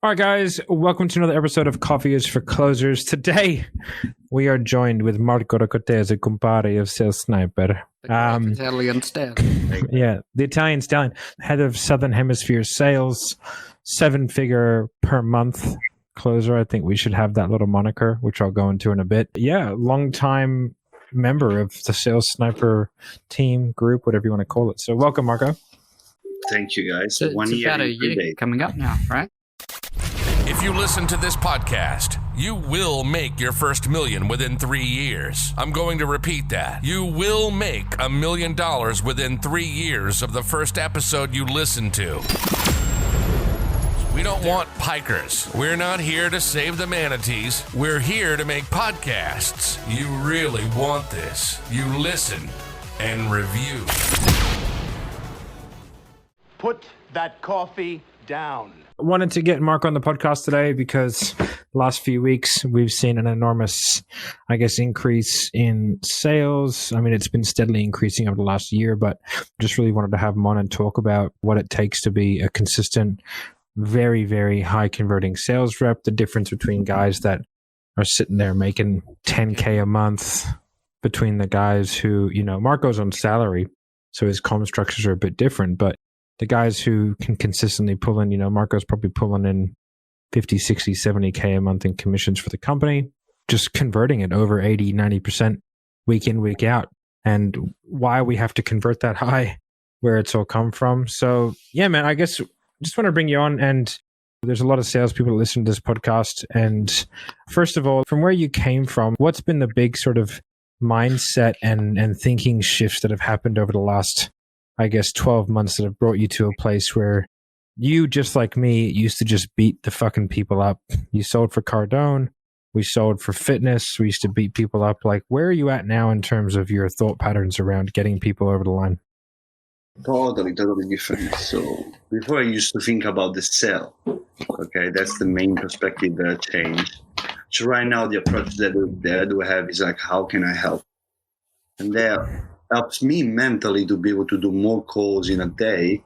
All right, guys, welcome to another episode of Coffee is for Closers. Today, we are joined with Marco Cortesi, compare of Sales Sniper. Italian stallion. Yeah, the Italian stallion, head of Southern Hemisphere sales, 7-figure per month closer. I think we should have that little moniker, which I'll go into in a bit. Yeah, long-time member of the Sales Sniper team, group, whatever you want to call it. So welcome, Marco. Thank you, guys. So it's about a year coming up now, right? If you listen to this podcast, you will make your first million within 3 years. I'm going to repeat that. You will make $1 million within 3 years of the first episode you listen to. We don't want pikers. We're not here to save the manatees. We're here to make podcasts. You really want this. You listen and review. Put that coffee down. Wanted to get Mark on the podcast today because the last few weeks we've seen an enormous, increase in sales. I mean, it's been steadily increasing over the last year, but just really wanted to have him on and talk about what it takes to be a consistent, very, very high converting sales rep, the difference between guys that are sitting there making 10K a month between the guys who, Marco's on salary, so his comm structures are a bit different, but the guys who can consistently pull in, Marco's probably pulling in 50, 60, 70K a month in commissions for the company, just converting it over 80, 90% week in, week out. And why we have to convert that high, where it's all come from. So yeah, man, I guess just want to bring you on. And there's a lot of salespeople that listen to this podcast. And first of all, from where you came from, what's been the big sort of mindset and thinking shifts that have happened over the last 12 months that have brought you to a place where you, just like me, used to just beat the fucking people up. You sold for Cardone. We sold for fitness. We used to beat people up. Like, where are you at now in terms of your thought patterns around getting people over the line? Totally different. So before I used to think about the sell. Okay, that's the main perspective that changed. So right now the approach that I do have is like, how can I help? And there helps me mentally to be able to do more calls in a day,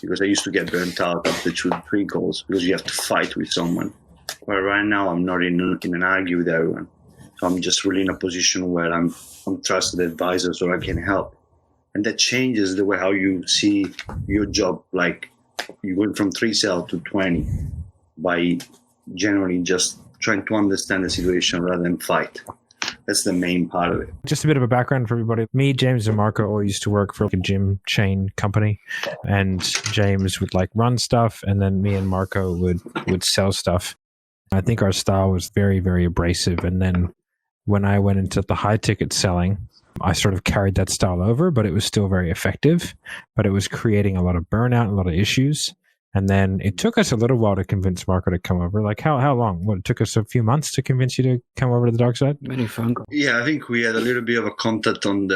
because I used to get burnt out after 2-3 calls because you have to fight with someone. But right now I'm not in an argue with everyone. So I'm just really in a position where I'm trusted advisor, so I can help. And that changes the way how you see your job. Like, you went from 3 sales to 20 by generally just trying to understand the situation rather than fight. That's the main part of it. Just a bit of a background for everybody. Me, James, and Marco all used to work for a gym chain company, and James would run stuff, and then me and Marco would sell stuff. I think our style was very, very abrasive. And then when I went into the high ticket selling, I sort of carried that style over, but it was still very effective. But it was creating a lot of burnout, a lot of issues. And then it took us a little while to convince Marco to come over. Like, how long? What, it took us a few months to convince you to come over to the dark side? Many phone calls. Yeah, I think we had a little bit of a contact on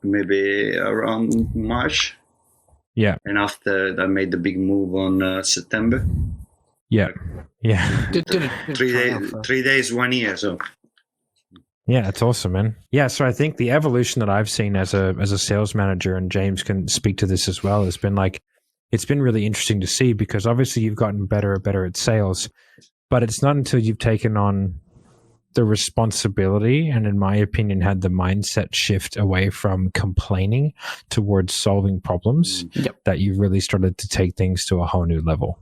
maybe around March. Yeah. And after I made the big move on September. Yeah. Yeah. 3 days, 1 year. So. Yeah, it's awesome, man. Yeah, so I think the evolution that I've seen as a sales manager, and James can speak to this as well, has been it's been really interesting to see, because obviously you've gotten better at sales, but it's not until you've taken on the responsibility and, in my opinion, had the mindset shift away from complaining towards solving problems that you've really started to take things to a whole new level.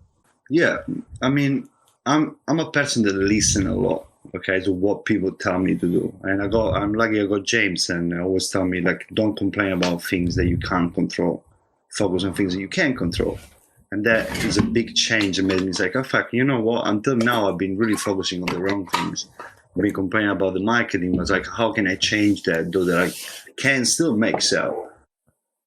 Yeah, I mean, I'm a person that listens a lot, okay, to what people tell me to do. And I'm lucky I got James, and I always tell me, don't complain about things that you can't control. Focus on things that you can control. And that is a big change. It made me like, oh, fuck, you know what? Until now, I've been really focusing on the wrong things. I've been complaining about the marketing. I was like, how can I change that, so that I can still make sell?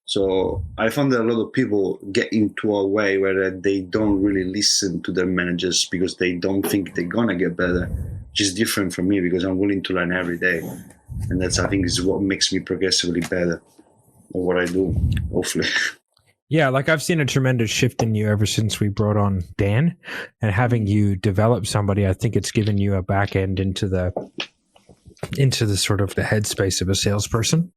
So I found that a lot of people get into a way where they don't really listen to their managers because they don't think they're going to get better, which is different from me, because I'm willing to learn every day. And that's, I think, is what makes me progressively better at what I do, hopefully. Yeah, I've seen a tremendous shift in you ever since we brought on Dan, and having you develop somebody, I think it's given you a back end into the sort of the headspace of a salesperson.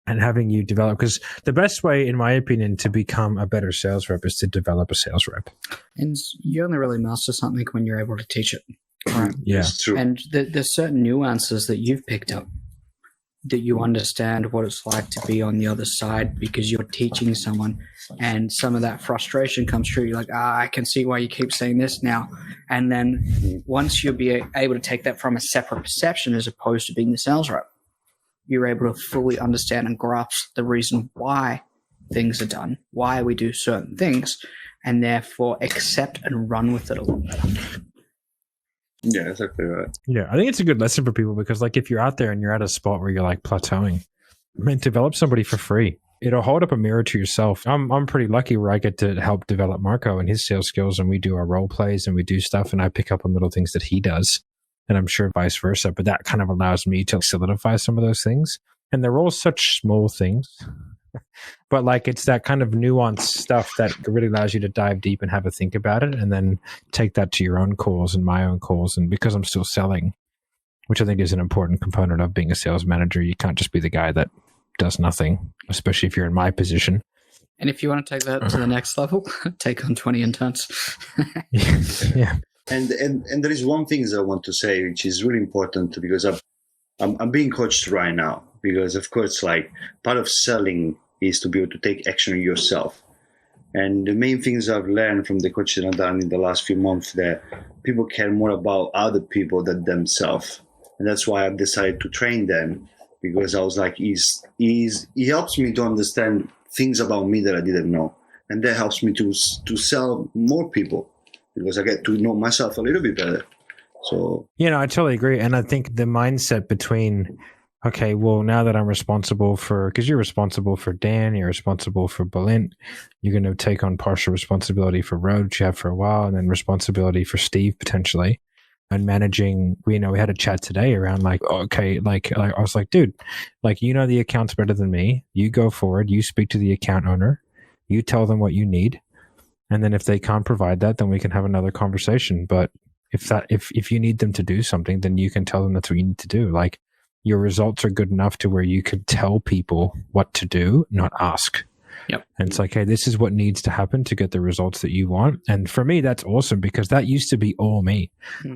and having you develop, because the best way, in my opinion, to become a better sales rep is to develop a sales rep. And you only really master something when you're able to teach it. Right? Yeah. It's true. And there's certain nuances that you've picked up that you understand what it's like to be on the other side because you're teaching someone, and some of that frustration comes through. You're like, I can see why you keep saying this now. And then once you'll be able to take that from a separate perception as opposed to being the sales rep, you're able to fully understand and grasp the reason why things are done, why we do certain things, and therefore accept and run with it a little better. Yeah, exactly right. Yeah, I think it's a good lesson for people because, like, if you're out there and you're at a spot where you're like plateauing, man, develop somebody for free. It'll hold up a mirror to yourself. I'm pretty lucky where I get to help develop Marco and his sales skills, and we do our role plays and we do stuff, and I pick up on little things that he does, and I'm sure vice versa. But that kind of allows me to solidify some of those things, and they're all such small things. But like, it's that kind of nuanced stuff that really allows you to dive deep and have a think about it, and then take that to your own calls and my own calls. And because I'm still selling, which I think is an important component of being a sales manager, you can't just be the guy that does nothing, especially if you're in my position. And if you want to take that to the next level, take on 20 interns. Yeah. And there is one thing that I want to say, which is really important, because I'm being coached right now, because of course, like, part of selling is to be able to take action yourself. And the main things I've learned from the coaching I've done in the last few months, that people care more about other people than themselves. And that's why I've decided to train them, because I was like, he helps me to understand things about me that I didn't know. And that helps me to sell more people, because I get to know myself a little bit better. So, I totally agree. And I think the mindset between, okay, well, now that I'm responsible for, because you're responsible for Dan, you're responsible for Balint, you're going to take on partial responsibility for Road, which you have for a while, and then responsibility for Steve potentially, and managing. We had a chat today around like, okay, like I was like, dude, like, the accounts better than me. You go forward, you speak to the account owner, you tell them what you need, and then if they can't provide that, then we can have another conversation. But if you need them to do something, then you can tell them that's what you need to do. Like, your results are good enough to where you could tell people what to do, not ask. Yep. And it's like, hey, this is what needs to happen to get the results that you want. And for me, that's awesome, because that used to be all me.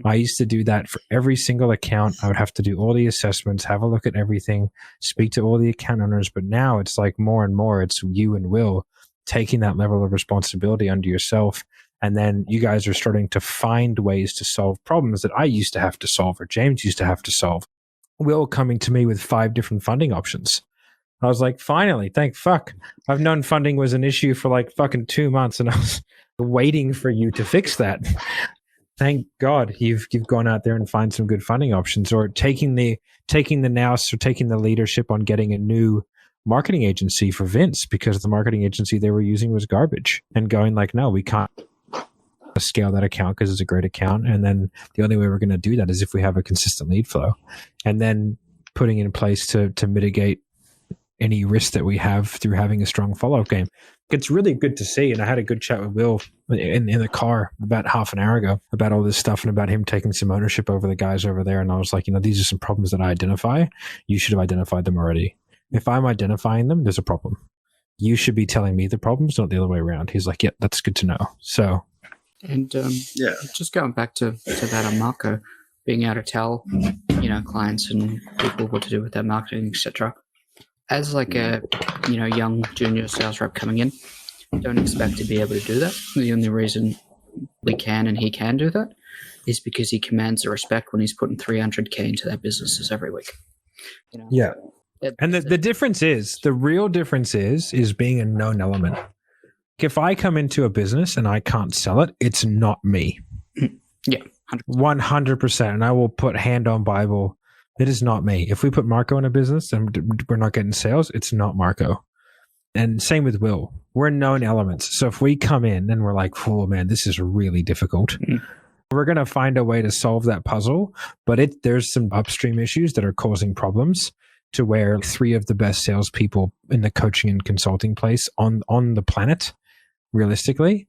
I used to do that for every single account. I would have to do all the assessments, have a look at everything, speak to all the account owners. But now it's like more and more, it's you and Will taking that level of responsibility under yourself. And then you guys are starting to find ways to solve problems that I used to have to solve, or James used to have to solve. Will coming to me with 5 different funding options. I was like, finally, thank fuck. I've known funding was an issue for like fucking 2 months, and I was waiting for you to fix that. Thank God you've gone out there and find some good funding options, or taking the nous, or taking the leadership on getting a new marketing agency for Vince, because the marketing agency they were using was garbage, and going like, no, we can't scale that account because it's a great account. And then the only way we're going to do that is if we have a consistent lead flow, and then putting in place to mitigate any risk that we have through having a strong follow-up game. It's really good to see. And I had a good chat with Will in the car about half an hour ago about all this stuff, and about him taking some ownership over the guys over there. And I was like, these are some problems that I identify. You should have identified them already. If I'm identifying them, there's a problem. You should be telling me the problems, not the other way around. He's like, yeah, that's good to know. So, and just going back to that on Marco, being able to tell, clients and people what to do with their marketing, etc. As like a, young junior sales rep coming in, don't expect to be able to do that. The only reason we can and he can do that is because he commands the respect when he's putting 300K into their businesses every week. Yeah. And the real difference is being a known element. If I come into a business and I can't sell it, it's not me. Yeah, 100%. And I will put hand on Bible, it is not me. If we put Marco in a business and we're not getting sales, it's not Marco. And same with Will. We're known elements. So if we come in and we're like, oh man, this is really difficult, we're going to find a way to solve that puzzle. But there's some upstream issues that are causing problems, to where 3 of the best salespeople in the coaching and consulting place on the planet, realistically,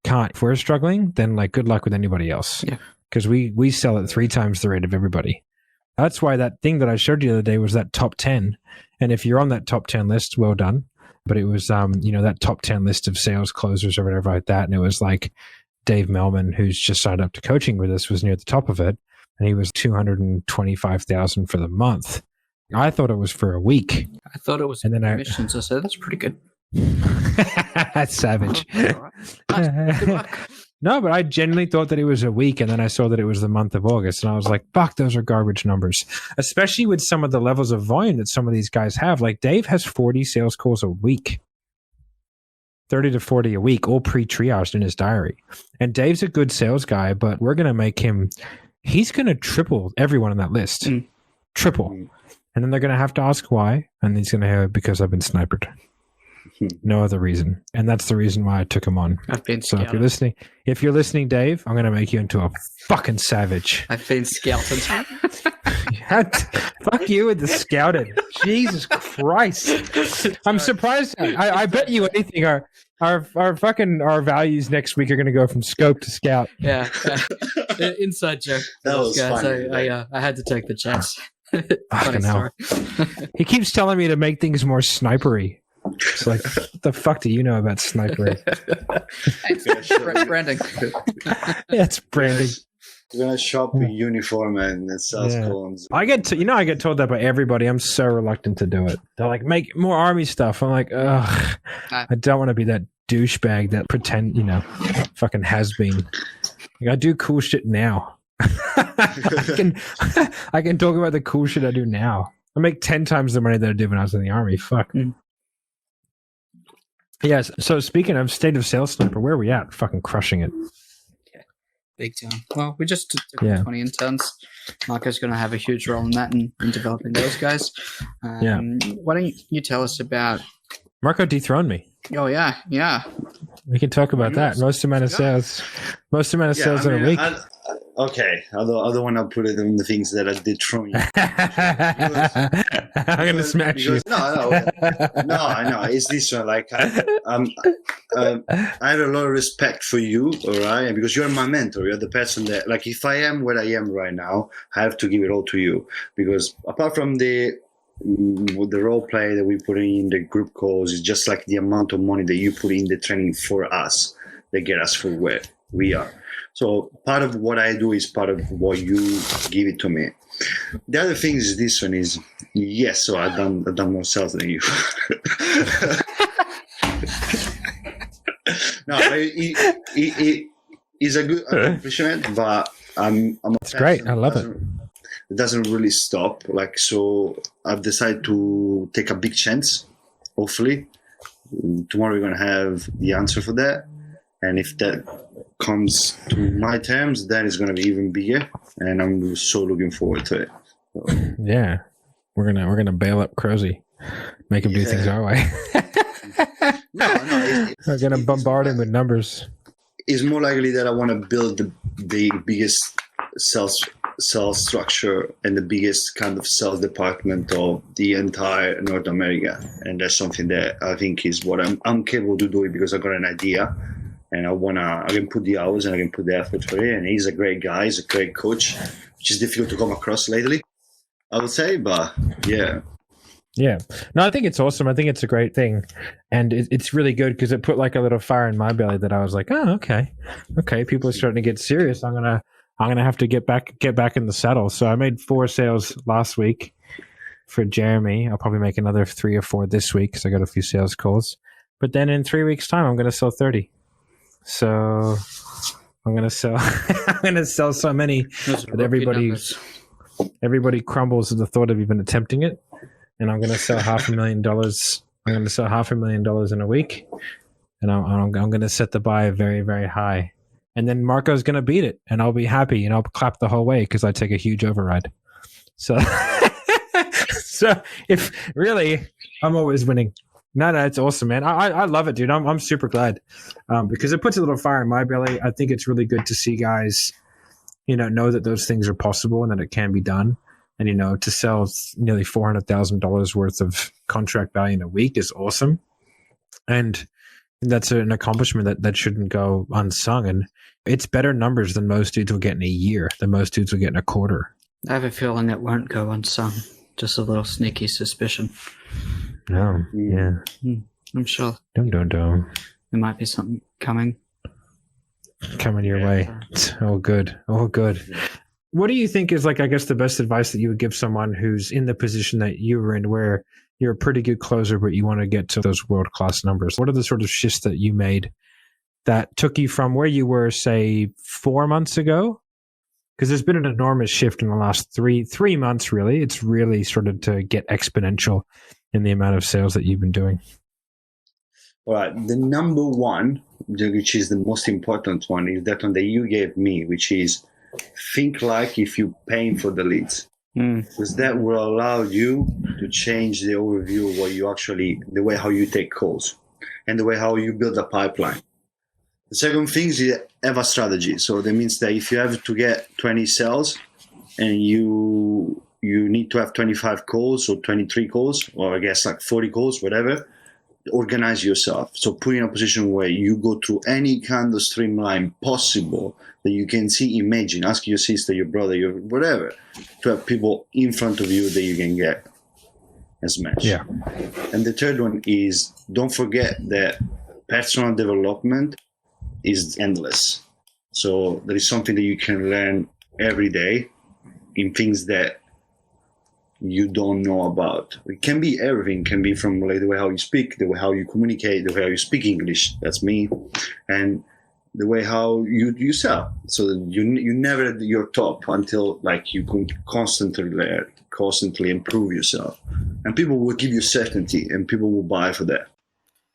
can't. If we're struggling, then like, good luck with anybody else. Yeah. Because we sell at 3 times the rate of everybody. That's why that thing that I showed you the other day was that top 10. And if you're on that top 10 list, well done. But it was, that top 10 list of sales closers or whatever like that. And it was like Dave Melman, who's just signed up to coaching with us, was near the top of it. And he was $225,000 for the month. I thought it was for a week. I thought it was commissions. I said, that's pretty good. That's savage. All right. Good luck. No, but I genuinely thought that it was a week, and then I saw that it was the month of August, and I was like, fuck, those are garbage numbers. Especially with some of the levels of volume that some of these guys have. Like Dave has 40 sales calls a week. 30 to 40 a week, all pre-triaged in his diary. And Dave's a good sales guy, but we're going to make him, he's going to triple everyone on that list. Triple. And then they're going to have to ask why, and he's going to have, because I've been sniped. No other reason. And that's the reason why I took him on. I've been so scouted. if you're listening, Dave, I'm going to make you into a fucking savage. I've been scouted. Fuck you with the scouted. Jesus Christ. I'm surprised. I bet you anything our values next week are going to go from scope to scout. Yeah. Inside joke. That was guys. funny. I had to take the chance. Fucking hell. He keeps telling me to make things more snipery. It's like, what the fuck do you know about snipery? Branding. Yeah, it's branding. You're gonna shop in uniform and sales cones. I get told that by everybody. I'm so reluctant to do it. They're like, make more army stuff. I'm like, ugh, I don't want to be that douchebag that pretend, fucking has been. Like, I do cool shit now. I can talk about the cool shit I do now. I make 10 times the money that I did when I was in the army. Fuck. Yes. So speaking of state of sales sniper, where are we at? Fucking crushing it. Yeah. Big time. Well, we just took 20 interns. Marco's going to have a huge role in that and in developing those guys. Why don't you tell us about... Marco dethroned me. Oh, yeah. Yeah. We can talk about that. Most amount of sales in a week. Okay, I don't want to put it in the things that I did throw you. I'm gonna smash you. No, I know. It's this one. Like, I have a lot of respect for you, all right? Because you're my mentor. You're the person that, like, if I am where I am right now, I have to give it all to you. Because apart from the role play that we put in the group calls, it's just like the amount of money that you put in the training for us that get us for where we are. So part of what I do is part of what you give it to me. The other thing is this one is, yes, so I've done more sales than you. No, it is a good accomplishment, but it's great. I love it. It doesn't really stop. Like, so I've decided to take a big chance. Hopefully, tomorrow we're gonna have the answer for that. And if that comes to my terms, then it's going to be even bigger, and I'm so looking forward to it. So. Yeah, we're gonna bail up Crozy, make him do things our way. We're gonna bombard him with numbers. It's more likely that I want to build the biggest sales structure and the biggest kind of sales department of the entire North America, and that's something that I think is what I'm capable to do because I got an idea. And I can put the hours and I can put the effort for it. And he's a great guy. He's a great coach, which is difficult to come across lately, I would say. But yeah. Yeah. No, I think it's awesome. I think it's a great thing. And it's really good because it put like a little fire in my belly that I was like, oh, okay. Okay. People are starting to get serious. I'm going to have to get back in the saddle. So I made 4 sales last week for Jeremy. I'll probably make another 3 or 4 this week because I got a few sales calls. But then in 3 weeks' time, I'm going to sell 30. So I'm gonna sell so many that everybody crumbles at the thought of even attempting it. And I'm gonna sell $500,000. I'm gonna sell $500,000 in a week, and I'm gonna set the buy very, very high. And then Marco's gonna beat it, and I'll be happy, and I'll clap the whole way because I take a huge override. So, so if really, I'm always winning. No, it's awesome, man. I love it, dude. I'm super glad because it puts a little fire in my belly. I think it's really good to see guys, know that those things are possible and that it can be done. And, to sell nearly $400,000 worth of contract value in a week is awesome. And that's an accomplishment that shouldn't go unsung. And it's better numbers than most dudes will get in a year, than most dudes will get in a quarter. I have a feeling it won't go unsung. Just a little sneaky suspicion. No, yeah. I'm sure Dum. there might be something coming. Coming your way. It's all good. All good. What do you think is, like, I guess, the best advice that you would give someone who's in the position that you were in, where you're a pretty good closer, but you want to get to those world-class numbers? What are the sort of shifts that you made that took you from where you were, say, 4 months ago? Because there's been an enormous shift in the last three months, really. It's really started to get exponential in the amount of sales that you've been doing. All right. The number one, which is the most important one, is that one that you gave me, which is think like if you're paying for the leads. Because that will allow you to change the overview of what you actually, the way how you take calls and the way how you build a pipeline. The second thing is you have a strategy. So that means that if you have to get 20 sales and you need to have 25 calls or 23 calls, or I guess like 40 calls, whatever, organize yourself. So put in a position where you go through any kind of streamline possible that you can see, imagine, ask your sister, your brother, your whatever, to have people in front of you that you can get as much. Yeah. And the third one is, don't forget that personal development is endless. So there is something that you can learn every day in things that you don't know about. It can be everything. It can be from like the way how you speak, the way how you communicate, the way how you speak English. That's me. And the way how you sell. So you never at your top until like you can constantly improve yourself. And people will give you certainty and people will buy for that.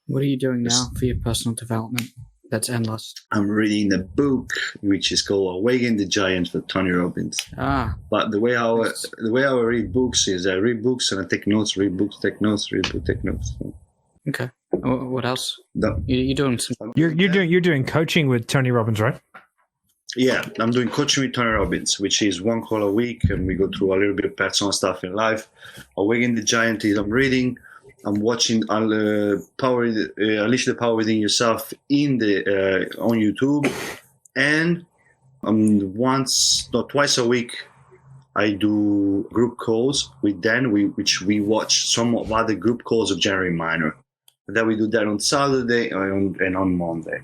What are you doing now for your personal development? That's endless. I'm reading a book which is called Awaken the Giant for Tony Robbins. But the way how I read books is I read books and I take notes, read books, take notes, read books, take notes. Okay. What else? You're doing some. You're doing coaching with Tony Robbins, right? Yeah, I'm doing coaching with Tony Robbins, which is 1 call a week, and we go through a little bit of personal stuff in life. Awaken the Giant is I'm reading. I'm watching Unleash the Power Within Yourself on YouTube, and twice a week I do group calls with Dan, which we watch some of other group calls of January Minor. And then we do that on Saturday and on Monday,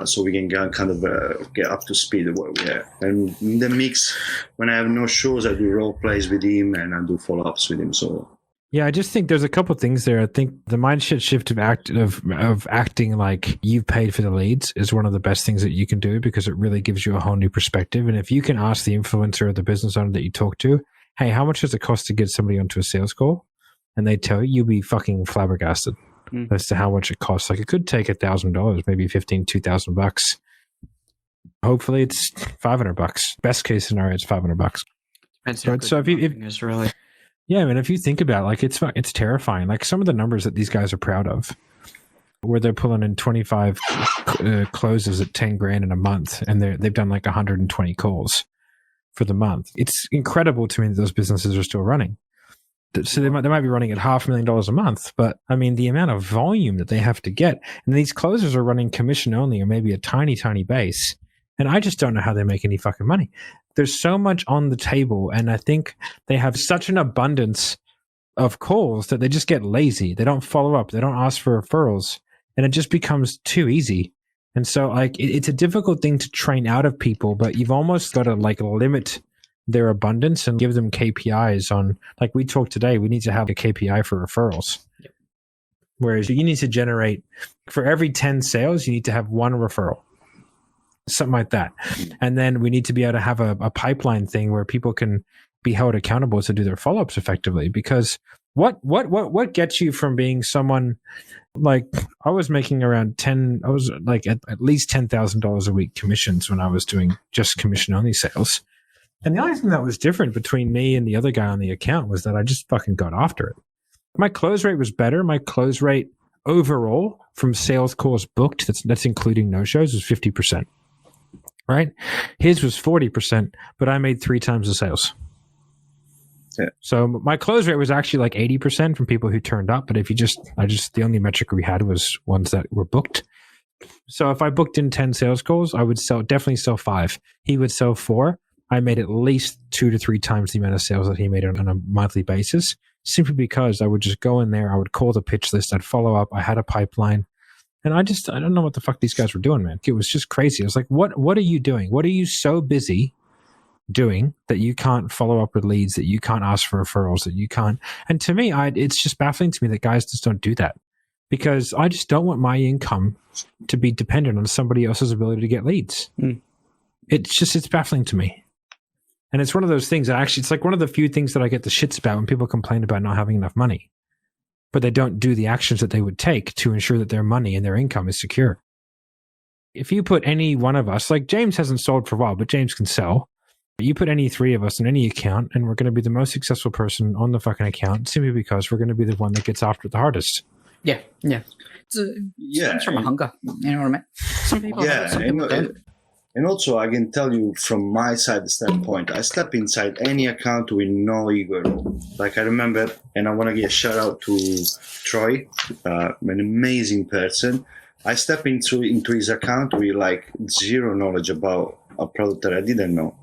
so we can get up to speed of what we have. And in the mix, when I have no shows, I do role plays with him and I do follow-ups with him. So. Yeah, I just think there's a couple of things there. I think the mindset shift of acting like you've paid for the leads is one of the best things that you can do, because it really gives you a whole new perspective. And if you can ask the influencer or the business owner that you talk to, hey, how much does it cost to get somebody onto a sales call? And they tell you, you'll be fucking flabbergasted as to how much it costs. Like, it could take $1,000, maybe $2,000. Hopefully it's $500. Best case scenario, it's $500. So if is really. Yeah, I mean, if you think about it, like, it's terrifying. Like, some of the numbers that these guys are proud of, where they're pulling in 25 closes at 10 grand in a month, and they've done like 120 calls for the month. It's incredible to me that those businesses are still running. So they might be running at $500,000 a month, but I mean, the amount of volume that they have to get, and these closers are running commission only, or maybe a tiny, tiny base. And I just don't know how they make any fucking money. There's so much on the table, and I think they have such an abundance of calls that they just get lazy. They don't follow up. They don't ask for referrals, and it just becomes too easy. And so, like, it's a difficult thing to train out of people, but you've almost got to like limit their abundance and give them KPIs on, like we talked today, we need to have a KPI for referrals. Yep. Whereas you need to generate, for every 10 sales, you need to have 1 referral. Something like that. And then we need to be able to have a pipeline thing where people can be held accountable to do their follow-ups effectively. Because what gets you from being someone like, I was making around I was like at least $10,000 a week commissions when I was doing just commission only sales. And the only thing that was different between me and the other guy on the account was that I just fucking got after it. My close rate was better. My close rate overall from sales calls booked, that's including no-shows, was 50%. Right? His was 40%, but I made 3 times the sales. Yeah. So my close rate was actually like 80% from people who turned up. But if the only metric we had was ones that were booked. So if I booked in 10 sales calls, I would definitely sell 5. He would sell 4. I made at least 2 to 3 times the amount of sales that he made on a monthly basis, simply because I would just go in there, I would call the pitch list, I'd follow up, I had a pipeline. And I don't know what the fuck these guys were doing, man. It was just crazy. I was like, what are you doing? What are you so busy doing that you can't follow up with leads, that you can't ask for referrals, that you can't? And to me, it's just baffling to me that guys just don't do that, because I just don't want my income to be dependent on somebody else's ability to get leads. It's baffling to me. And it's one of those things that actually, it's like one of the few things that I get the shits about when people complain about not having enough money, but they don't do the actions that they would take to ensure that their money and their income is secure. If you put any one of us, like James hasn't sold for a while, but James can sell. You put any 3 of us in any account and we're going to be the most successful person on the fucking account, simply because we're going to be the one that gets after it the hardest. Yeah. It comes from a hunger. You know what I mean? Some people have it, some people don't. And also, I can tell you from my side standpoint, I step inside any account with no ego at all. Like I remember, and I want to give a shout out to Troy, an amazing person. I step into his account with like zero knowledge about a product that I didn't know.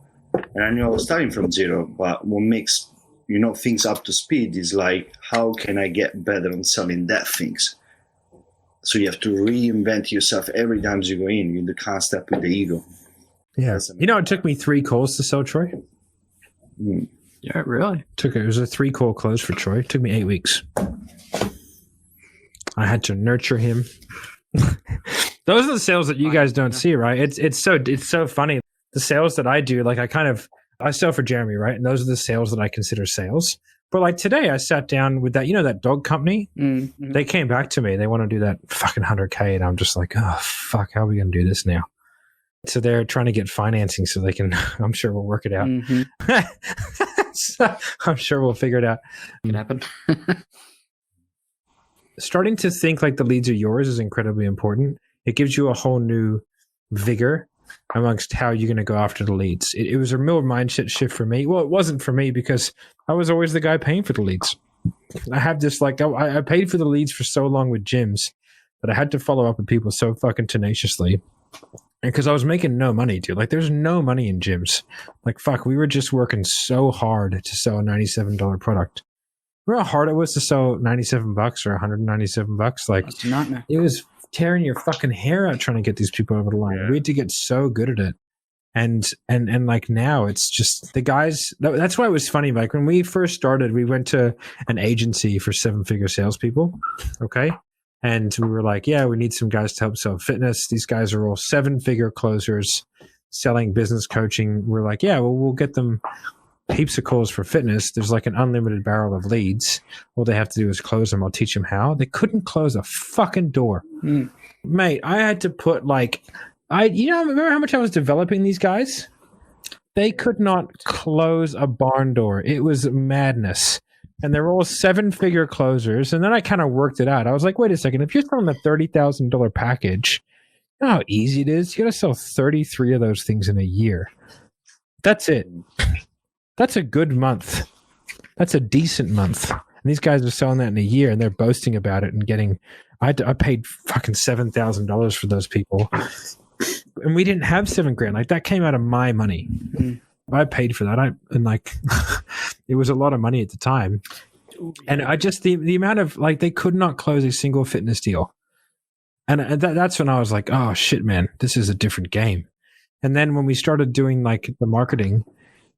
And I knew I was starting from zero, but what makes, things up to speed is like, how can I get better on selling that things? So you have to reinvent yourself every time you go in. You can't step with the ego. Yeah. It took me 3 calls to sell Troy. Yeah, really? It was a 3-call close for Troy. It took me 8 weeks. I had to nurture him. Those are the sales that you guys don't see, right? It's so funny. The sales that I do, like I sell for Jeremy, right? And those are the sales that I consider sales. But like today, I sat down with that dog company. Mm-hmm. They came back to me. They want to do that fucking 100K. And I'm just like, oh, fuck, how are we going to do this now? So they're trying to get financing so they can, I'm sure we'll work it out. Mm-hmm. So I'm sure we'll figure it out. It can happen. Starting to think like the leads are yours is incredibly important. It gives you a whole new vigor amongst how you're going to go after the leads. It was a real mindset shift for me. Well, it wasn't for me because I was always the guy paying for the leads. I have this I paid for the leads for so long with gyms that I had to follow up with people so fucking tenaciously. And because I was making no money, dude. Like, there's no money in gyms. Like, fuck, we were just working so hard to sell a $97 product. Remember how hard it was to sell $97 or $197? Like, that's a nightmare. It was tearing your fucking hair out trying to get these people over the line. Yeah. We had to get so good at it. And like now it's just the guys. That's why it was funny. Like when we first started, we went to an agency for 7-figure salespeople. Okay. And we were like, yeah, we need some guys to help sell fitness. These guys are all 7-figure closers selling business coaching. We're like, yeah, well, we'll get them heaps of calls for fitness. There's like an unlimited barrel of leads. All they have to do is close them. I'll teach them how. They couldn't close a fucking door. Mate, I had to put remember how much I was developing these guys? They could not close a barn door. It was madness. And they're all 7-figure closers. And then I kind of worked it out. I was like, wait a second. If you're selling a $30,000 package, you know how easy it is? You got to sell 33 of those things in a year. That's it. That's a good month. That's a decent month. And these guys are selling that in a year and they're boasting about it and getting, I paid fucking $7,000 for those people. And we didn't have $7,000. Like that came out of my money. I paid for that. It was a lot of money at the time. And I just, the amount of they could not close a single fitness deal. And that's when I was like, oh shit, man, this is a different game. And then when we started doing the marketing,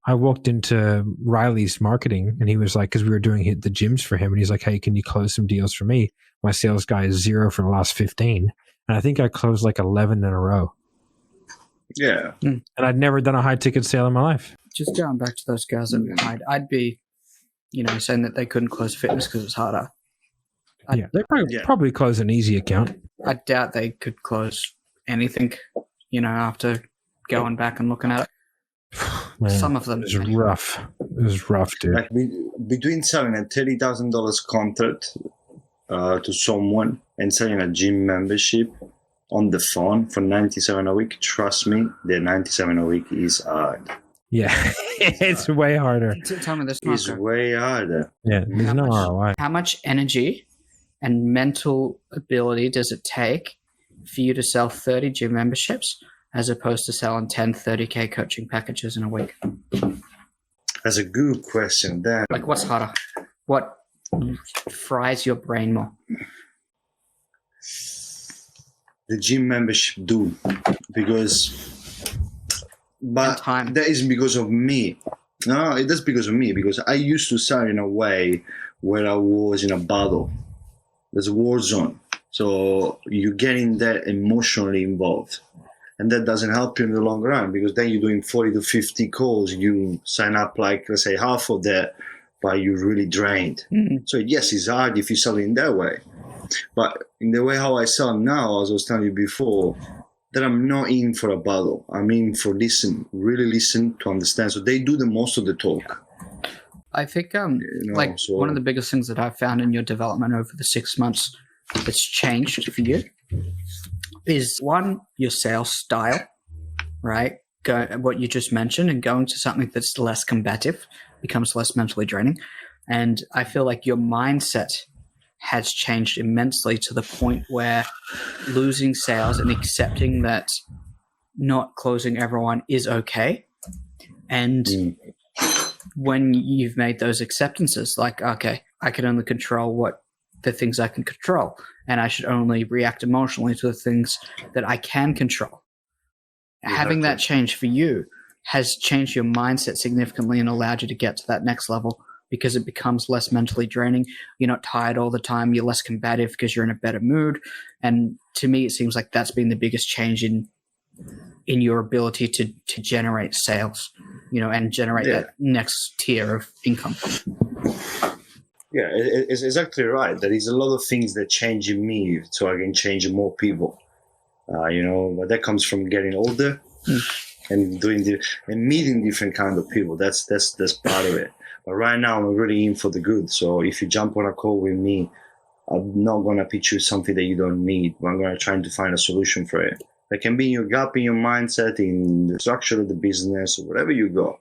I walked into Riley's marketing and he was like, because we were doing the gyms for him. And he's like, hey, can you close some deals for me? My sales guy is 0 for the last 15. And I think I closed 11 in a row. Yeah. And I'd never done a high ticket sale in my life. Just going back to those guys that we hired, I'd be, saying that they couldn't close fitness because it's harder. They probably close an easy account. I doubt they could close anything, after going back and looking at it. Man, some of them. It was rough. It was rough, dude. Between selling a $30,000 contract to someone and selling a gym membership on the phone for $97 a week, trust me, the $97 a week is hard. Yeah, it's way harder. Tell me this, It's way harder. Yeah, there's no ROI. How much energy and mental ability does it take for you to sell 30 gym memberships as opposed to selling 10 30K coaching packages in a week? That's a good question. Then, Like, what's harder? What fries your brain more? the gym membership do, but time. that isn't because of me. No, it is because of me, because I used to start in a way where I was in a battle. There's a war zone. So you get in there emotionally involved. And that doesn't help you in the long run, because then you're doing 40 to 50 calls. You sign up like, let's say, half of that, but you're really drained. Mm-hmm. So yes, it's hard if you sell it in that way. But in the way how I sell now, as I was telling you before, that I'm not in for a battle. I'm in for really listen to understand. So they do the most of the talk. I think one of the biggest things that I've found in your development over the 6 months that's changed for you is, one, your sales style, right? What you just mentioned, and going to something that's less combative becomes less mentally draining. And I feel like your mindset has changed immensely to the point where losing sales and accepting that not closing everyone is okay. And when you've made those acceptances, like, okay, I can only control what the things I can control, and I should only react emotionally to the things that I can control. Having that change for you has changed your mindset significantly and allowed you to get to that next level, because it becomes less mentally draining. You're not tired all the time. You're less combative because you're in a better mood. And to me, it seems like that's been the biggest change in your ability to generate sales, and generate that next tier of income. Yeah, it's exactly right. There is a lot of things that change in me so I can change more people. But that comes from getting older and meeting different kind of people. That's part of it. But right now, I'm really in for the good. So if you jump on a call with me, I'm not going to pitch you something that you don't need. I'm going to try to find a solution for it. That can be in your gap, in your mindset, in the structure of the business, or wherever you go.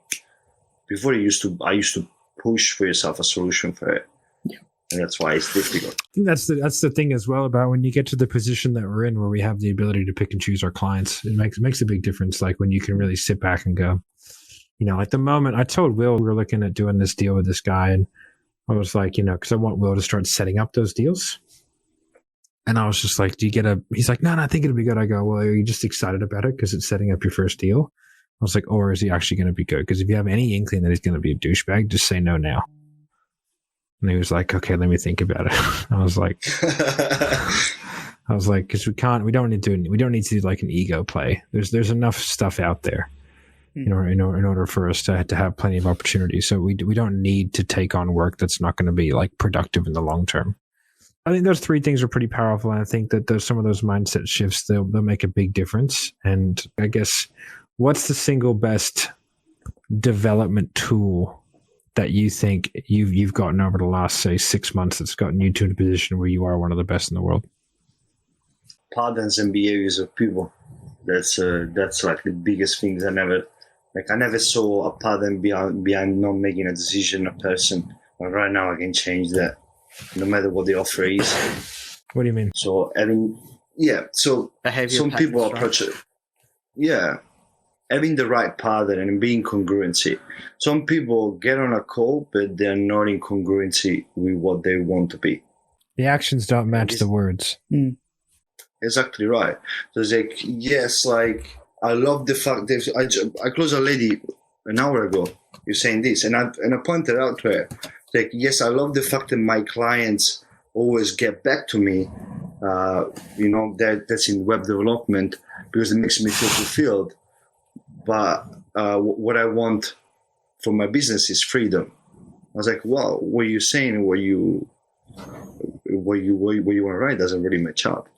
Before I used to push for yourself a solution for it. Yeah. And that's why it's difficult. I think that's the thing as well about when you get to the position that we're in, where we have the ability to pick and choose our clients. It makes a big difference. Like when you can really sit back and go, like the moment I told Will we were looking at doing this deal with this guy, and I was like, because I want Will to start setting up those deals. And I was just like, he's like, no, I think it'll be good. I go, well, are you just excited about it because it's setting up your first deal? I was like, or is he actually going to be good? Because if you have any inkling that he's going to be a douchebag, just say no now. And he was like, okay, let me think about it. I was like, because we don't need to do like an ego play. There's enough stuff out there, in order for us to have plenty of opportunities. So we don't need to take on work that's not going to be like productive in the long term. I think those three things are pretty powerful. And I think that some of those mindset shifts, they'll make a big difference. And I guess, what's the single best development tool that you think you've gotten over the last, say, 6 months that's gotten you to a position where you are one of the best in the world? Patterns and behaviors of people. That's like the biggest things. I never saw a pattern behind not making a decision, a person. But right now I can change that, no matter what the offer is. What do you mean? So behavior some people approach it. Yeah. Having the right pattern and being congruency. Some people get on a call, but they're not in congruency with what they want to be. The actions don't match the words. Exactly right. So it's like, yes, like, I love the fact that I closed a lady an hour ago. You're saying this, and I pointed out to her, like, yes, I love the fact that my clients always get back to me. That's in web development, because it makes me feel fulfilled. But what I want for my business is freedom. I was like, well, what you're saying and what you want to write doesn't really match up.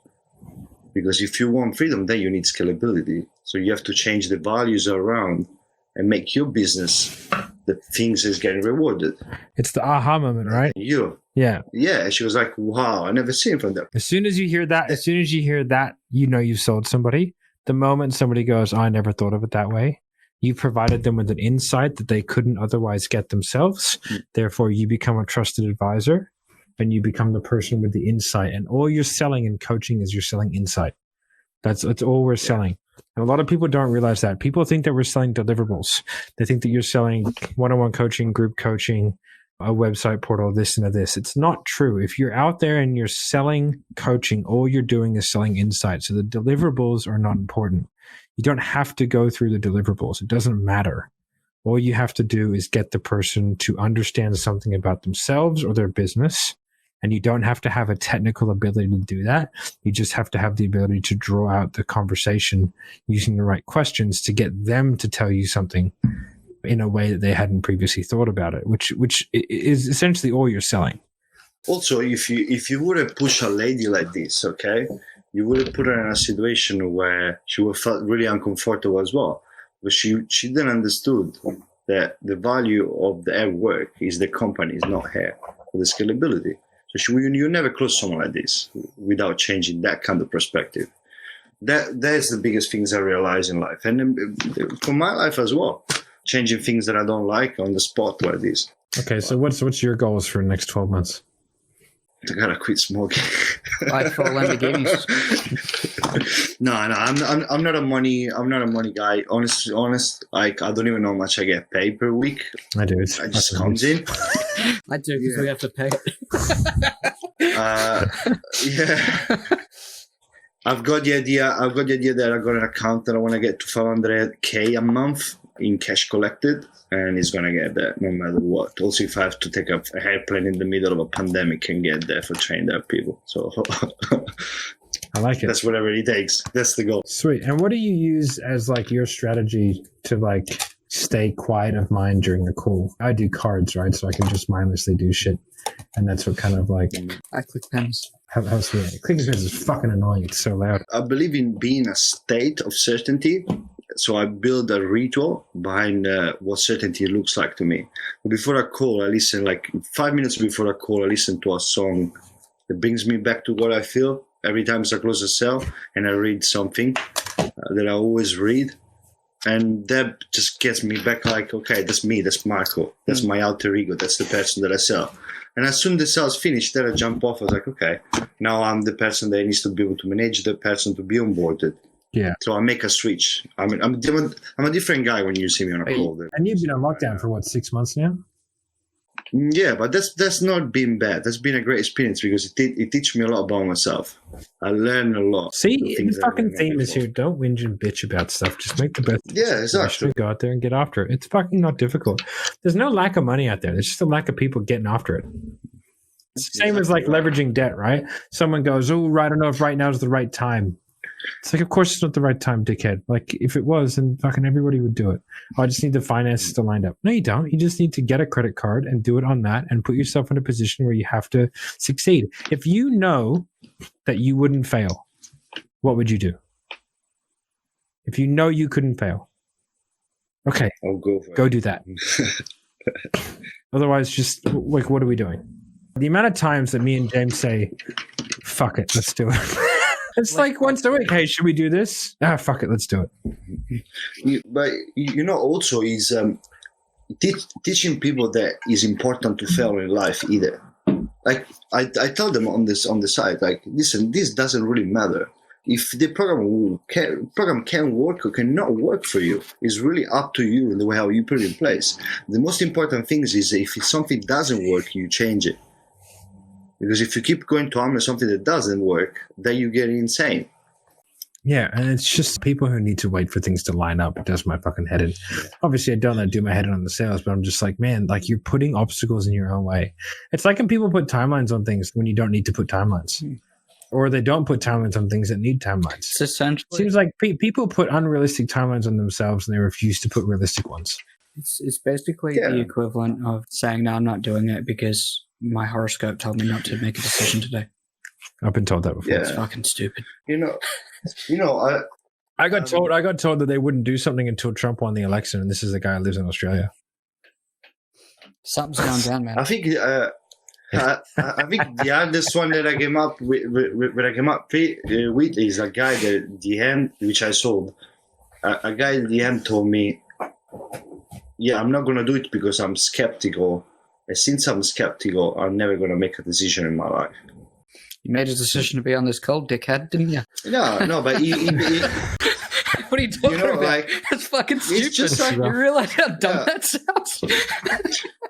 Because if you want freedom, then you need scalability. So you have to change the values around and make your business the things is getting rewarded. It's the aha moment, right? Yeah. She was like, wow, I never seen from that. As soon as you hear that, you've sold somebody. The moment somebody goes, I never thought of it that way, you provided them with an insight that they couldn't otherwise get themselves. Therefore, you become a trusted advisor, and you become the person with the insight. And all you're selling in coaching is you're selling insight. That's all we're selling. And a lot of people don't realize that. People think that we're selling deliverables. They think that you're selling one-on-one coaching, group coaching, a website portal, this and this. It's not true. If you're out there and you're selling coaching, all you're doing is selling insight. So the deliverables are not important. You don't have to go through the deliverables. It doesn't matter. All you have to do is get the person to understand something about themselves or their business. And you don't have to have a technical ability to do that. You just have to have the ability to draw out the conversation using the right questions to get them to tell you something in a way that they hadn't previously thought about it, which is essentially all you're selling. Also, if you would have pushed a lady like this, okay, you would have put her in a situation where she would have felt really uncomfortable as well. But she didn't understood that the value of the work is the company, is not her, for the scalability. So you never close someone like this without changing that kind of perspective. That's the biggest things I realize in life, and for my life as well. Changing things that I don't like on the spot like this. Okay, so what's your goals for the next 12 months? I gotta quit smoking. Like for Lamborghinis. No, I'm not a money guy. Honest, like I don't even know how much I get paid per week. I do. It just comes in. I do because we have to pay it. Yeah. I've got the idea that I've got an account that I want to get to 500K a month in cash collected, and it's going to get there no matter what. Also, if I have to take an airplane in the middle of a pandemic and get there for trained up people. So I like it. That's whatever it takes. That's the goal. Sweet. And what do you use as like your strategy to like stay quiet of mind during the call? I do cards, right? So I can just mindlessly do shit. And that's what kind of like... I click pens. How sweet. Clicking pens is fucking annoying. It's so loud. I believe in being a state of certainty. So I build a ritual behind what certainty looks like to me. Before I call, I listen, like 5 minutes before I call, I listen to a song that brings me back to what I feel. Every time I close a cell and I read something that I always read. And that just gets me back like, okay, that's me, that's Marco, that's my alter ego, that's the person that I sell. And as soon as the sales finish, then I jump off. I was like, okay, now I'm the person that needs to be able to manage the person to be onboarded. Yeah. So I make a switch. I mean, I'm a different guy when you see me on a call. And you've been on lockdown for what, 6 months now? Yeah, but that's not been bad. That's been a great experience because it teaches me a lot about myself. I learn a lot. See, the fucking theme is here. Don't whinge and bitch about stuff. Just make the best. Yeah, exactly. Go out there and get after it. It's fucking not difficult. There's no lack of money out there. There's just a lack of people getting after it. It's the same as like leveraging debt, right? Someone goes, oh, I don't know if right now is the right time. It's like, of course it's not the right time, dickhead. Like, if it was, then fucking everybody would do it. Oh, I just need the finances to line up. No, you don't. You just need to get a credit card and do it on that and put yourself in a position where you have to succeed. If you know that you wouldn't fail, what would you do? If you know you couldn't fail. Okay, I'll go do that. Otherwise, just, like, what are we doing? The amount of times that me and James say, fuck it, let's do it. It's like once a week. Hey, should we do this? Fuck it, let's do it. But also is teaching people that is important to fail in life either. Like I tell them on the side, like, listen, this doesn't really matter. If the program can work or cannot work for you, it's really up to you and the way how you put it in place. The most important thing is if something doesn't work, you change it. Because if you keep going to hammer something that doesn't work, then you get insane. Yeah, and it's just people who need to wait for things to line up. It does my fucking head in. Obviously, I don't do my head in on the sales, but I'm just like, man, like you're putting obstacles in your own way. It's like when people put timelines on things when you don't need to put timelines. Or they don't put timelines on things that need timelines. It's essentially... It seems like people put unrealistic timelines on themselves and they refuse to put realistic ones. It's basically the equivalent of saying, no, I'm not doing it because my horoscope told me not to make a decision today. I've been told that before. Yeah. It's fucking stupid. I got told that they wouldn't do something until Trump won the election, and this is the guy who lives in Australia. Something's going down, man. I think the hardest one that I came up with is a guy that at the end, which I sold. A guy at the end told me, "Yeah, I'm not going to do it because I'm skeptical. And since I'm skeptical, I'm never going to make a decision in my life." You made a decision to be on this call, dickhead, didn't you? No, but he What are you talking about? like, That's fucking stupid. just like- you realize how dumb Yeah. that sounds?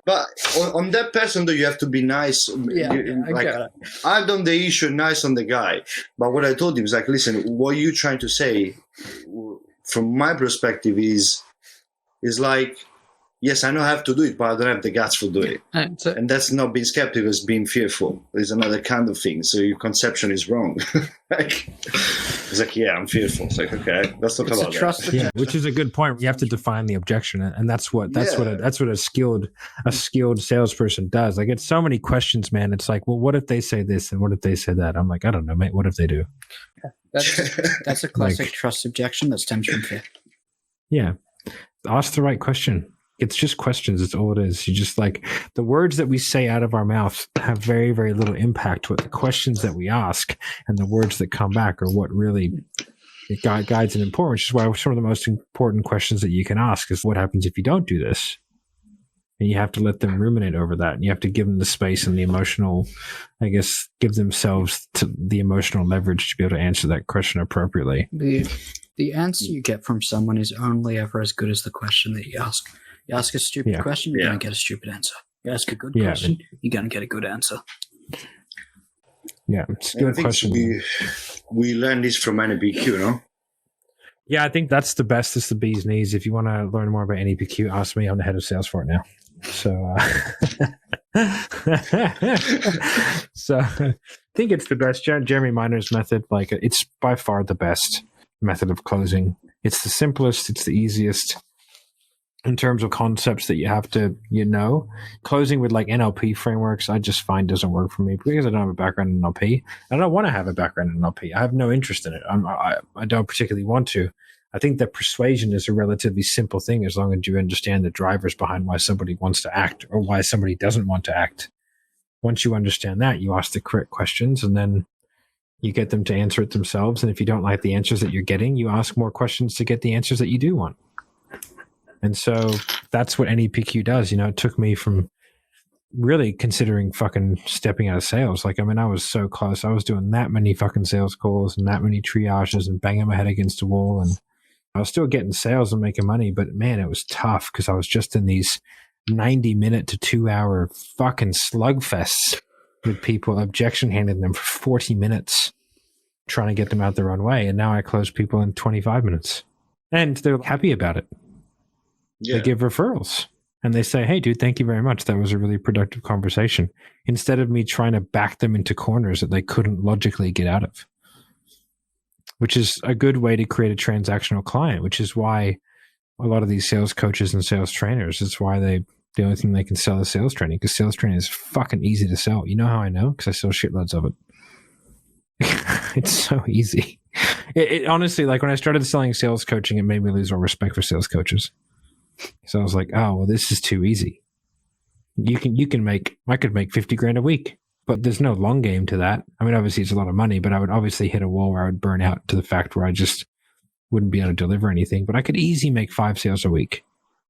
But on that person, though, you have to be nice. I Like, get it. I've done the issue nice on the guy. But what I told him is like, listen, what you're trying to say, from my perspective, is like, yes, I know I have to do it, but I don't have the guts to do it. And that's not being skeptical, it's being fearful. There's another kind of thing. So your conception is wrong. It's like, yeah, I'm fearful. It's like, okay, let's talk It's a about trust that. objection. Which is a good point. You have to define the objection, and that's what a skilled salesperson does. I get so many questions, man. It's like, well, what if they say this and what if they say that? I'm like, I don't know, mate. What if they do? That's a classic trust objection that stems from fear. Yeah, ask the right question. It's just questions. It's all it is. You just like the words that we say out of our mouth have very, very little impact. What the questions that we ask and the words that come back are what really guides and important, which is why some of the most important questions that you can ask is what happens if you don't do this? And you have to let them ruminate over that. And you have to give them the space and the emotional, I guess, give themselves to the emotional leverage to be able to answer that question appropriately. The answer you get from someone is only ever as good as the question that you ask. You ask a stupid question, you're going to get a stupid answer. You ask a good question, you're going to get a good answer. Yeah, it's a good question. We learned this from NPQ, no? Yeah, I think that's the best. It's the bee's knees. If you want to learn more about NPQ, ask me. I'm the head of sales for it now. So, so I think it's the best. Jeremy Miner's method, like it's by far the best method of closing. It's the simplest. It's the easiest in terms of concepts that you have to, closing with like NLP frameworks, I just find doesn't work for me because I don't have a background in NLP. I don't want to have a background in NLP. I have no interest in it. I don't particularly want to. I think that persuasion is a relatively simple thing as long as you understand the drivers behind why somebody wants to act or why somebody doesn't want to act. Once you understand that, you ask the correct questions and then you get them to answer it themselves. And if you don't like the answers that you're getting, you ask more questions to get the answers that you do want. And so that's what NEPQ does. It took me from really considering fucking stepping out of sales. Like, I mean, I was so close. I was doing that many fucking sales calls and that many triages and banging my head against the wall. And I was still getting sales and making money. But man, it was tough because I was just in these 90-minute to 2-hour fucking slugfests with people, objection handing them for 40 minutes, trying to get them out their own way. And now I close people in 25 minutes. And they're happy about it. Yeah. They give referrals and they say, hey, dude, thank you very much. That was a really productive conversation. Instead of me trying to back them into corners that they couldn't logically get out of, which is a good way to create a transactional client, which is why a lot of these sales coaches and sales trainers, it's why the only thing they can sell is sales training, because sales training is fucking easy to sell. You know how I know? Because I sell shitloads of it. It's so easy. It honestly, like when I started selling sales coaching, it made me lose all respect for sales coaches. So I was like, oh, well, this is too easy. I could make 50 grand a week, but there's no long game to that. I mean, obviously it's a lot of money, but I would obviously hit a wall where I would burn out to the fact where I just wouldn't be able to deliver anything, but I could easily make 5 sales a week.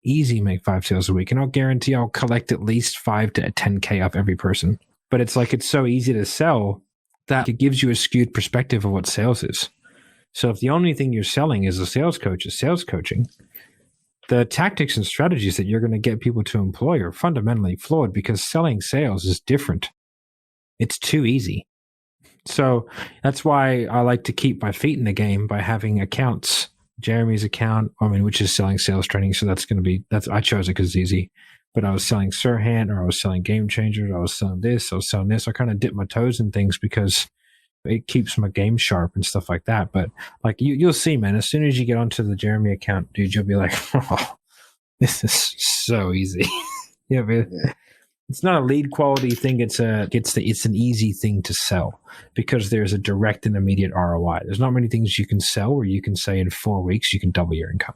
And I'll guarantee I'll collect at least 5 to 10K off every person. But it's like, it's so easy to sell that it gives you a skewed perspective of what sales is. So if the only thing you're selling is a sales coach is sales coaching, the tactics and strategies that you're going to get people to employ are fundamentally flawed because selling sales is different. It's too easy. So that's why I like to keep my feet in the game by having accounts. Jeremy's account, which is selling sales training. So I chose it because it's easy. But I was selling Serhnant, or I was selling Game Changers, I was selling this, I kind of dip my toes in things because it keeps my game sharp and stuff like that. But like you'll see, man, as soon as you get onto the Jeremy account, dude, you'll be like, oh, this is so easy. It's not a lead quality thing. It's an easy thing to sell because there's a direct and immediate ROI. There's not many things you can sell where you can say in 4 weeks you can double your income.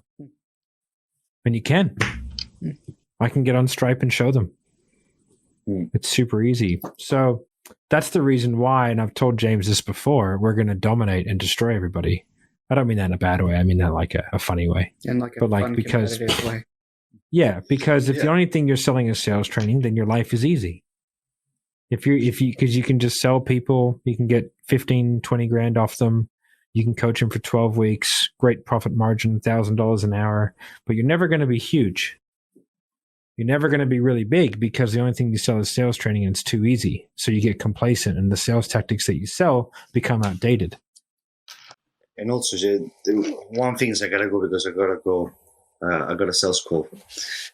And you can. I can get on Stripe and show them. It's super easy. So that's the reason why, and I've told James this before, we're going to dominate and destroy everybody. I don't mean that in a bad way. I mean that like a funny way. And like a fun, competitive way. Yeah, because if the only thing you're selling is sales training, then your life is easy. Because you can just sell people, you can get 15, 20 grand off them. You can coach them for 12 weeks, great profit margin, $1,000 an hour, but you're never going to be huge. You're never going to be really big because the only thing you sell is sales training and it's too easy. So you get complacent and the sales tactics that you sell become outdated. And also, one thing is I got to go because I got a sales call,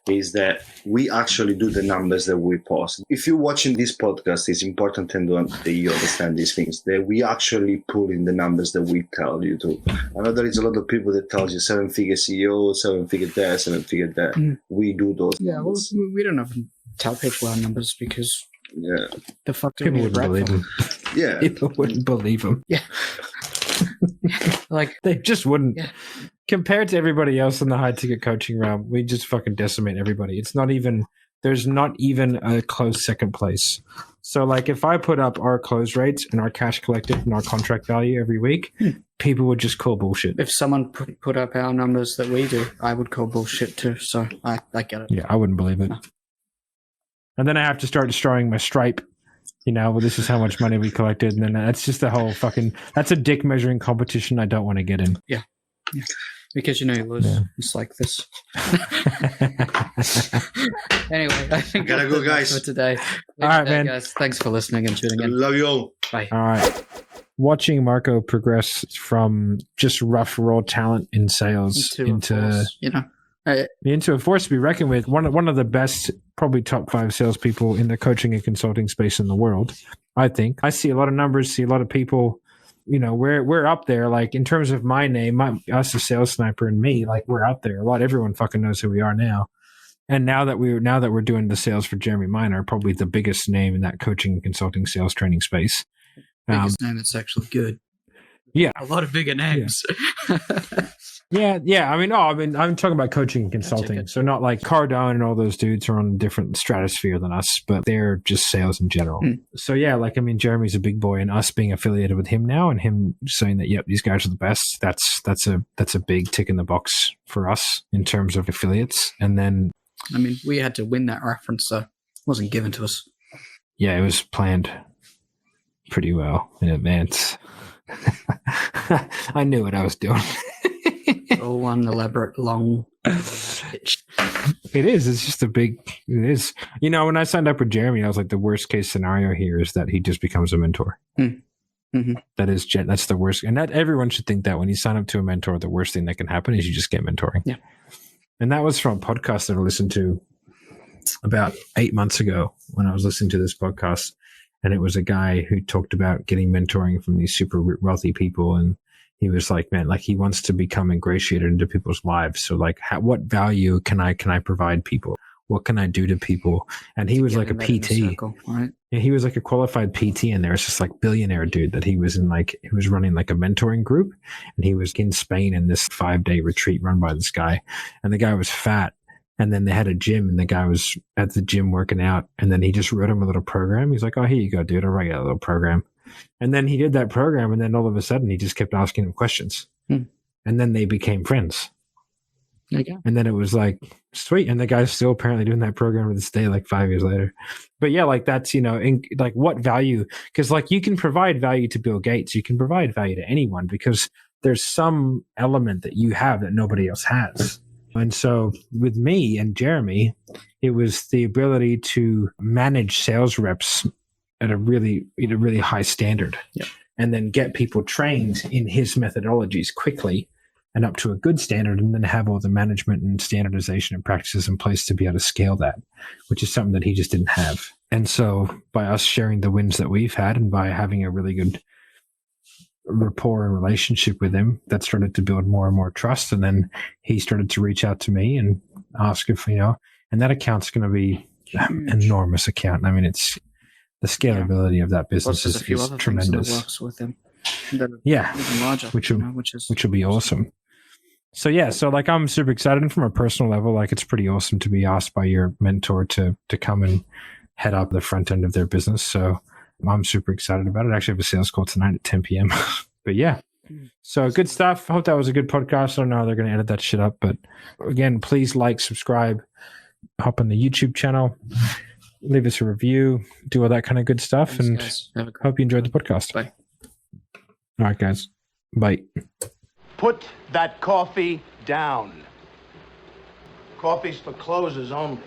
is that we actually do the numbers that we post. If you're watching this podcast, it's important that you understand these things, that we actually pull in the numbers that we tell you to. I know there is a lot of people that tell you 7-figure CEO, 7-figure that, 7-figure that. We do those numbers. Well, we don't even tell people our numbers because the fuck do People we wouldn't believe them. Yeah. People wouldn't believe them. Yeah. Like they just wouldn't. Yeah. Compared to everybody else in the high ticket coaching realm, we just fucking decimate everybody. There's not even a close second place. So like if I put up our close rates and our cash collected and our contract value every week, people would just call bullshit. if someone put up our numbers that we do, I would call bullshit too. So I get it. Yeah, I wouldn't believe it. And then I have to start destroying my Stripe. Well, this is how much money we collected. And then that's just the whole that's a dick measuring competition I don't want to get in. Yeah. Because you lose. Yeah. It's like this. Anyway, I think gotta go, guys, for today. All right, man. Guys, thanks for listening and tuning in. Love you all. Bye. All right. Watching Marco progress from just rough raw talent in sales into a force to be reckoned with. One of the best, probably top 5 salespeople in the coaching and consulting space in the world. I think I see a lot of numbers, see a lot of people. We're up there. Like in terms of my name, us, the sales sniper, and me. Like we're out there. Everyone fucking knows who we are now. And now that we're doing the sales for Jeremy Minor, probably the biggest name in that coaching and consulting sales training space. Biggest name that's actually good. Yeah, a lot of bigger names. Yeah. I'm talking about coaching and consulting. So not like Cardone and all those dudes are on a different stratosphere than us, but they're just sales in general. So yeah, Jeremy's a big boy, and us being affiliated with him now and him saying that, yep, these guys are the best. That's a big tick in the box for us in terms of affiliates. And then, we had to win that reference, so it wasn't given to us. Yeah, it was planned pretty well in advance. I knew what I was doing. All one elaborate long pitch. It is. It's just it is. When I signed up with Jeremy, I was like, the worst case scenario here is that he just becomes a mentor. Mm-hmm. That's the worst. And that everyone should think that when you sign up to a mentor, the worst thing that can happen is you just get mentoring. Yeah. And that was from a podcast that I listened to about 8 months ago when I was listening to this podcast. And it was a guy who talked about getting mentoring from these super wealthy people. And he was like, man, like he wants to become ingratiated into people's lives. So like, what value can I provide people? What can I do to people? And he was like a PT. Circle, right? Yeah, he was like a qualified PT, and there was this like billionaire dude that he was running like a mentoring group, and he was in Spain in this 5-day retreat run by this guy, and the guy was fat. And then they had a gym, and the guy was at the gym working out, and then he just wrote him a little program. He's like, oh, here you go, dude. I'll write you a little program. And then he did that program, and then all of a sudden he just kept asking him questions. And then they became friends. Okay. And then it was like, sweet. And the guy's still apparently doing that program to this day, like 5 years later. But yeah, like that's, like what value? Because like you can provide value to Bill Gates. You can provide value to anyone because there's some element that you have that nobody else has. And so with me and Jeremy, it was the ability to manage sales reps at a really high standard. Yep. And then get people trained in his methodologies quickly and up to a good standard, and then have all the management and standardization and practices in place to be able to scale that, which is something that he just didn't have. And so by us sharing the wins that we've had and by having a really good rapport and relationship with him, that started to build more and more trust. And then he started to reach out to me and ask if, and that account's going to be an enormous account. I mean, it's the scalability of that business is tremendous. Works with him. Yeah, even larger, which will be awesome. So yeah, so like I'm super excited, and from a personal level, like it's pretty awesome to be asked by your mentor to come and head up the front end of their business. So I'm super excited about it. I actually have a sales call tonight at 10 p.m. But yeah, so good stuff. I hope that was a good podcast. I don't know how they're going to edit that shit up, but again, please like, subscribe, hop on the YouTube channel, leave us a review, do all that kind of good stuff. Thanks, and hope you enjoyed the podcast. Bye. All right, guys. Bye. Put that coffee down. Coffee's for closers only.